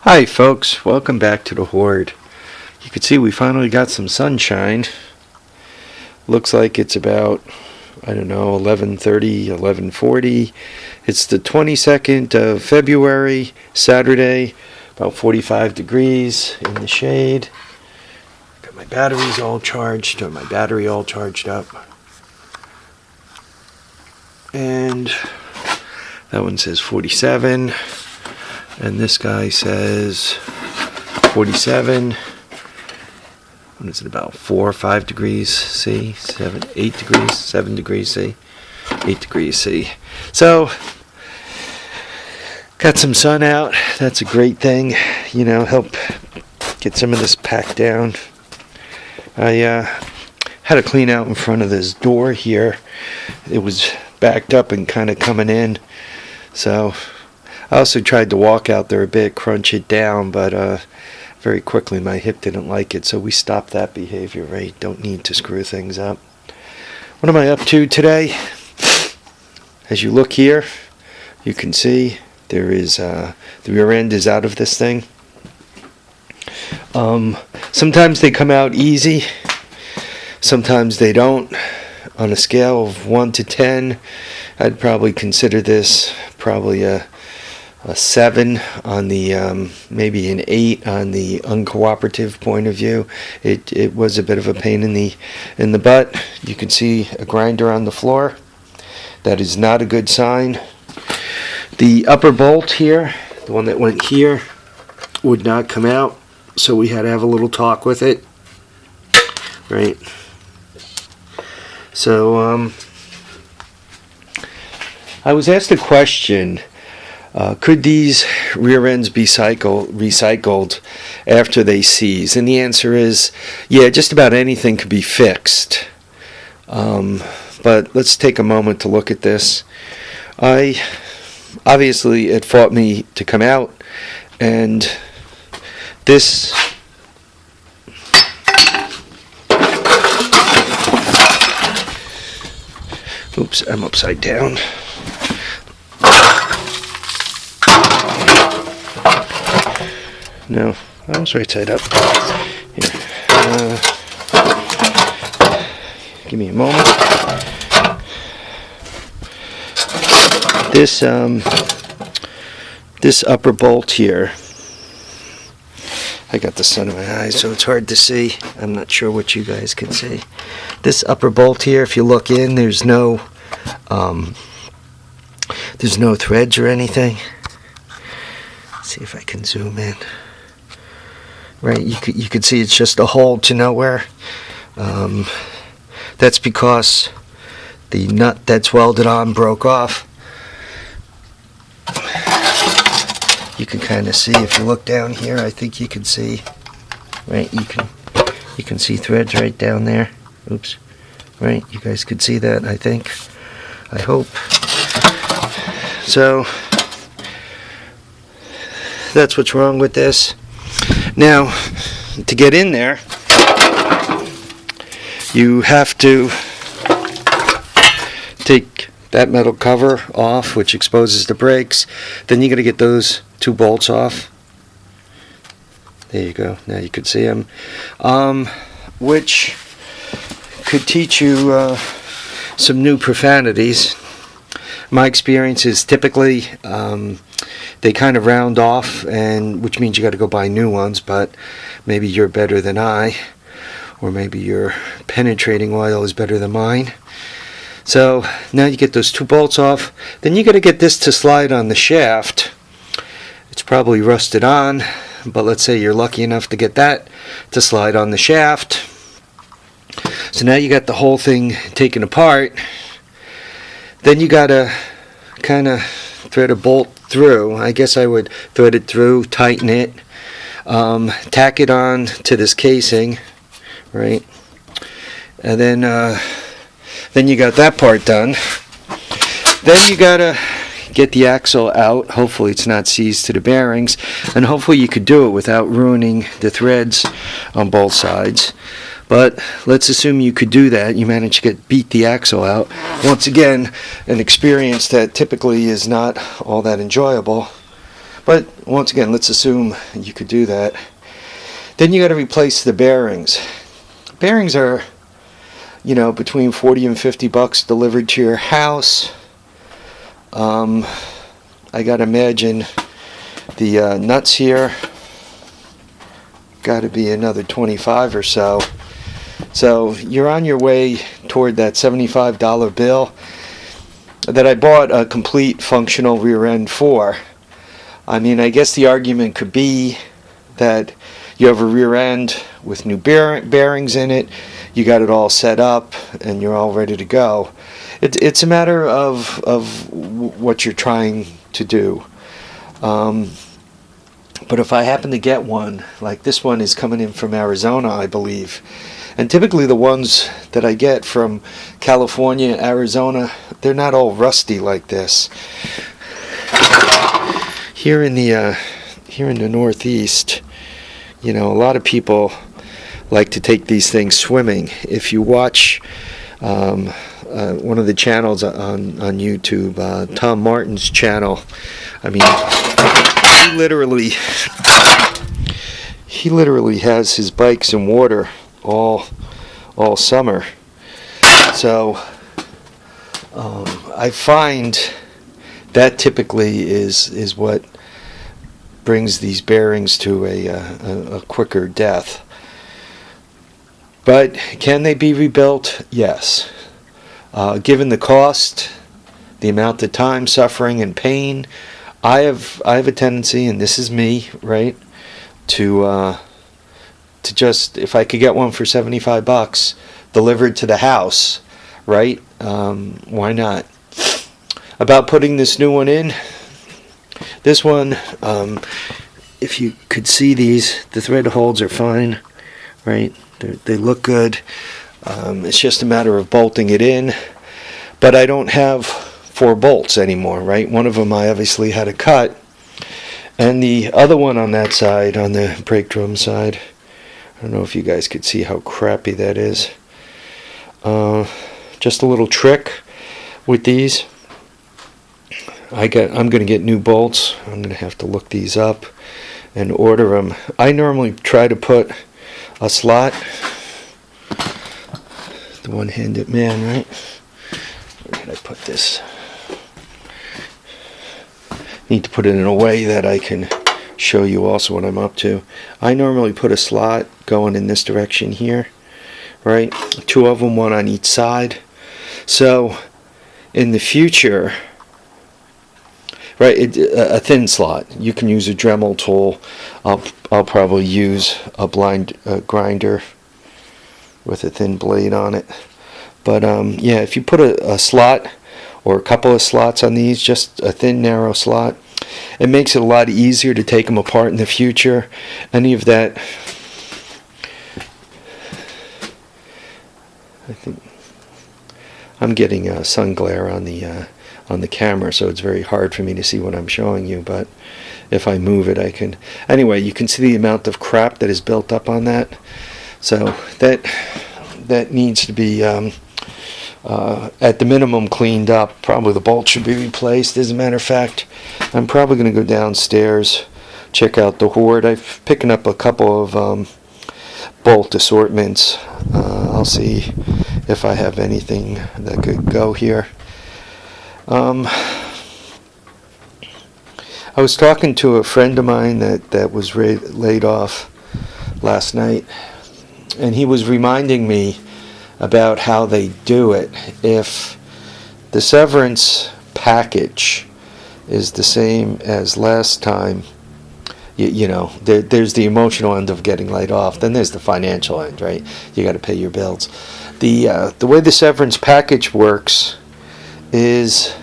Hi folks, welcome back to the Horde. You can see we finally got some sunshine. Looks like it's about, I don't know, 11:30, 11:40. It's the 22nd of February, Saturday, about 45 degrees in the shade. Got my batteries all charged, or my battery all charged up. And that one says 47. And this guy says 47. What is it, about 4 or 5 degrees C? 7, 8 degrees, 7 degrees C, 8 degrees C. So, got some sun out. That's a great thing. You know, help get some of this packed down. I had to clean out in front of this door here. It was backed up and kind of coming in. So, I also tried to walk out there a bit, crunch it down, but very quickly my hip didn't like it, so we stopped that behavior, right? Don't need to screw things up. What am I up to today? As you look here, you can see there is the rear end is out of this thing. Sometimes they come out easy, sometimes they don't. On a scale of 1 to 10, I'd probably consider this probably a 7 on the maybe an 8 on the uncooperative point of view. It was a bit of a pain in the butt. You can see a grinder on the floor. That is not a good sign. The upper bolt here, the one that went here, would not come out, so we had to have a little talk with it, right? So I was asked a question. Could these rear ends be recycled after they seize? And the answer is, yeah, just about anything could be fixed. But let's take a moment to look at this. Obviously, it fought me to come out, and this oops, I'm upside down. No, I was right side up. Here. Give me a moment. This upper bolt here, I got the sun in my eyes, so it's hard to see. I'm not sure what you guys can see. This upper bolt here, if you look in, there's no threads or anything. Let's see if I can zoom in. Right, you could see it's just a hole to nowhere. That's because the nut that's welded on broke off. You can kind of see if you look down here. I think you can see. Right, you can see threads right down there. Oops. Right, you guys could see that. I think. I hope. So that's what's wrong with this. Now, to get in there, you have to take that metal cover off, which exposes the brakes. Then you got to get those 2 bolts off. There you go. Now you can see them, which could teach you some new profanities. My experience is typically they kind of round off, and which means you got to go buy new ones, but maybe you're better than I, or maybe your penetrating oil is better than mine. So now you get those 2 bolts off. Then you got to get this to slide on the shaft. It's probably rusted on, but let's say you're lucky enough to get that to slide on the shaft. So now you got the whole thing taken apart. Then you got to kind of thread a bolt through. I guess I would thread it through, tighten it, tack it on to this casing, right? And then you got that part done. Then you gotta get the axle out. Hopefully it's not seized to the bearings, and hopefully you could do it without ruining the threads on both sides. But let's assume you could do that. You managed to beat the axle out. Once again, an experience that typically is not all that enjoyable. But once again, let's assume you could do that. Then you got to replace the bearings. Bearings are, you know, between 40 and 50 bucks delivered to your house. I got to imagine the nuts here got to be another 25 or so. So you're on your way toward that $75 bill that I bought a complete functional rear end for. I mean, I guess the argument could be that you have a rear end with new bearings in it, you got it all set up, and you're all ready to go. It's a matter of what you're trying to do. But if I happen to get one, like this one is coming in from Arizona, I believe. And typically the ones that I get from California, Arizona, they're not all rusty like this. Here in the Northeast, you know, a lot of like to take these things swimming. If you watch one of the channels on YouTube, Tom Martin's channel, I mean, he literally has his bikes in water all summer. So I find that typically is what brings these bearings to a quicker death. But can they be rebuilt? Yes. Given the cost, the amount of time, suffering, and pain, I have a tendency, and this is me, right, to just, if I could get one for 75 bucks delivered to the house, right, why not? About putting this new one in, this one, if you could see these, the thread holes are fine, right, they look good. It's just a matter of bolting it in, but I don't have 4 bolts anymore, right? One of them I obviously had to cut, and the other one on that side, on the brake drum side, I don't know if you guys could see how crappy that is. Just a little trick with these. I'm going to get new bolts. I'm going to have to look these up and order them. I normally try to put a slot. The one-handed man, right? Where did I put this? Need to put it in a way that I can show you also what I'm up to. I normally put a slot going in this direction here, right? 2 of them, one on each side. So in the future, right, a thin slot. You can use a Dremel tool. I'll probably use a blind grinder with a thin blade on it. But yeah, if you put a slot or a couple of slots on these, just a thin narrow slot, it makes it a lot easier to take them apart in the future. Any of that, I think I'm getting sun glare on the camera, so it's very hard for me to see what I'm showing you, but if I move it I can. Anyway, you can see the amount of crap that is built up on that. So that needs to be at the minimum cleaned up. Probably the bolt should be replaced. As a matter of fact, I'm probably going to go downstairs, check out the hoard. I'm picking up a couple of bolt assortments. I'll see if I have anything that could go here. I was talking to a friend of mine that was laid off last night, and he was reminding me about how they do it. If the severance package is the same as last time, you know, there's the emotional end of getting laid off, then there's the financial end, right? You got to pay your bills. The way the severance package works is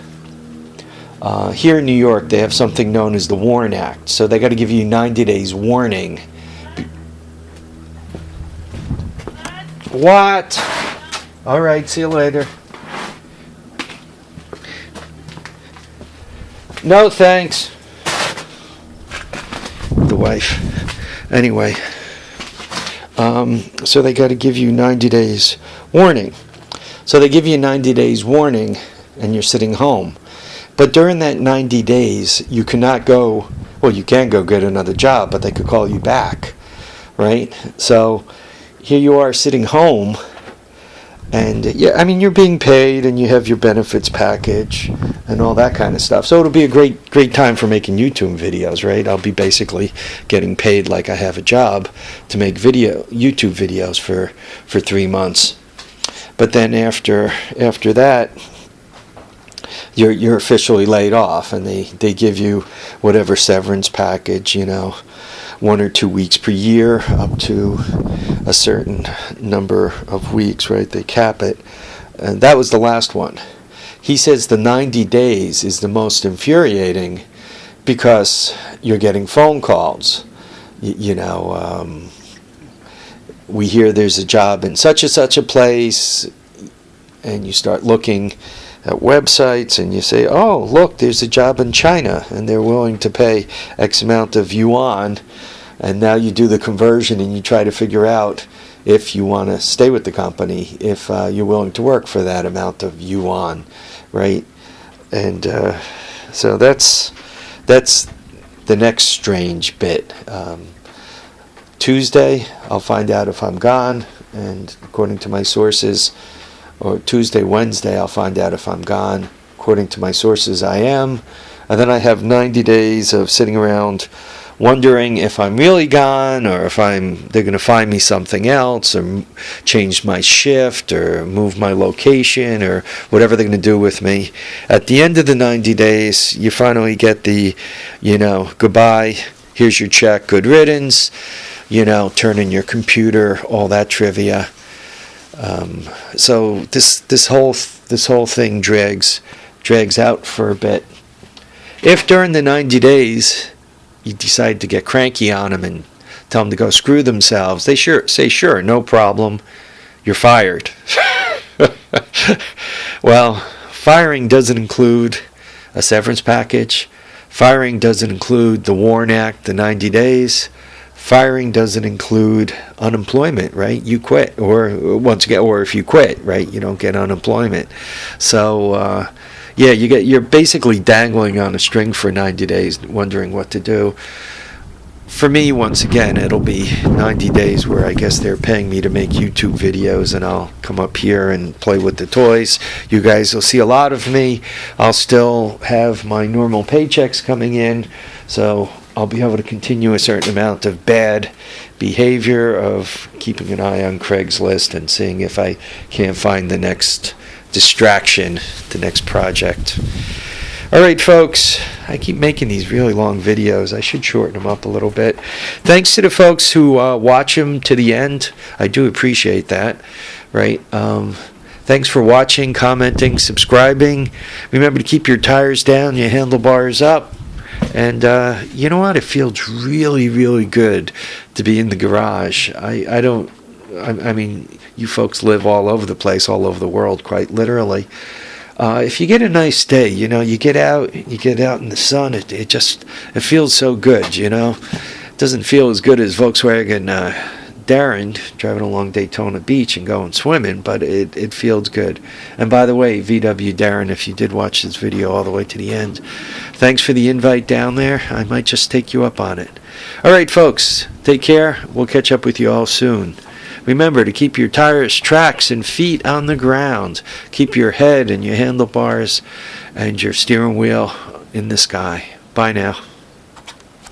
here in New York they have something known as the WARN Act. So they got to give you 90 days warning. What? All right, see you later. No thanks. The wife. Anyway, so they got to give you 90 days warning. So they give you 90 days warning and you're sitting home. But during that 90 days, you cannot go, Well, you can go get another job, but they could call you back, right? So here you are sitting home, and yeah, I mean, you're being paid, and you have your benefits package and all that kind of stuff. So it'll be a great time for making YouTube videos, right? I'll be basically getting paid like I have a job to make YouTube videos for 3 months. But then after that, you're officially laid off, and they give you whatever severance package, 1 or 2 weeks per year, up to a certain number of weeks, right? They cap it. And that was the last one. He says the 90 days is the most infuriating because you're getting phone calls. We hear there's a job in such and such a place, and you start looking at websites, and you say, oh, look, there's a job in China, and they're willing to pay X amount of yuan. And now you do the conversion, and you try to figure out if you want to stay with the company, if you're willing to work for that amount of yuan, right? And so that's the next strange bit. Tuesday, I'll find out if I'm gone, and according to my sources, or Tuesday, Wednesday, I'll find out if I'm gone. According to my sources, I am. And then I have 90 days of sitting around wondering if I'm really gone, or if they're going to find me something else, or change my shift, or move my location, or whatever they're going to do with me. At the end of the 90 days, you finally get the, goodbye, here's your check, good riddance, turn in your computer, all that trivia. So this whole thing drags out for a bit. If during the 90 days you decide to get cranky on them and tell them to go screw themselves, they say sure, no problem, you're fired. Well, firing doesn't include a severance package. Firing doesn't include the WARN Act, the 90 days. Firing doesn't include unemployment, right? You quit, or if you quit, right, you don't get unemployment. So you're basically dangling on a string for 90 days, wondering what to do. For me, once again, it'll be 90 days where I guess they're paying me to make YouTube videos, and I'll come up here and play with the toys. You guys will see a lot of me. I'll still have my normal paychecks coming in, so I'll be able to continue a certain amount of bad behavior of keeping an eye on Craigslist and seeing if I can't find the next distraction, the next project. All right, folks, I keep making these really long videos. I should shorten them up a little bit. Thanks to the folks who watch them to the end. I do appreciate that, right? Thanks for watching, commenting, subscribing. Remember to keep your tires down, your handlebars up. And you know what? It feels really, really good to be in the garage. I mean, you folks live all over the place, all over the world, quite literally. If you get a nice day, you get out in the sun, it feels so good, It doesn't feel as good as Volkswagen Darren driving along Daytona Beach and going swimming, but it feels good. And by the way, VW Darren, if you did watch this video all the way to the end, thanks for the invite down there. I might just take you up on it. All right, folks, take care. We'll catch up with you all soon. Remember to keep your tires, tracks, and feet on the ground. Keep your head and your handlebars and your steering wheel in the sky. Bye now.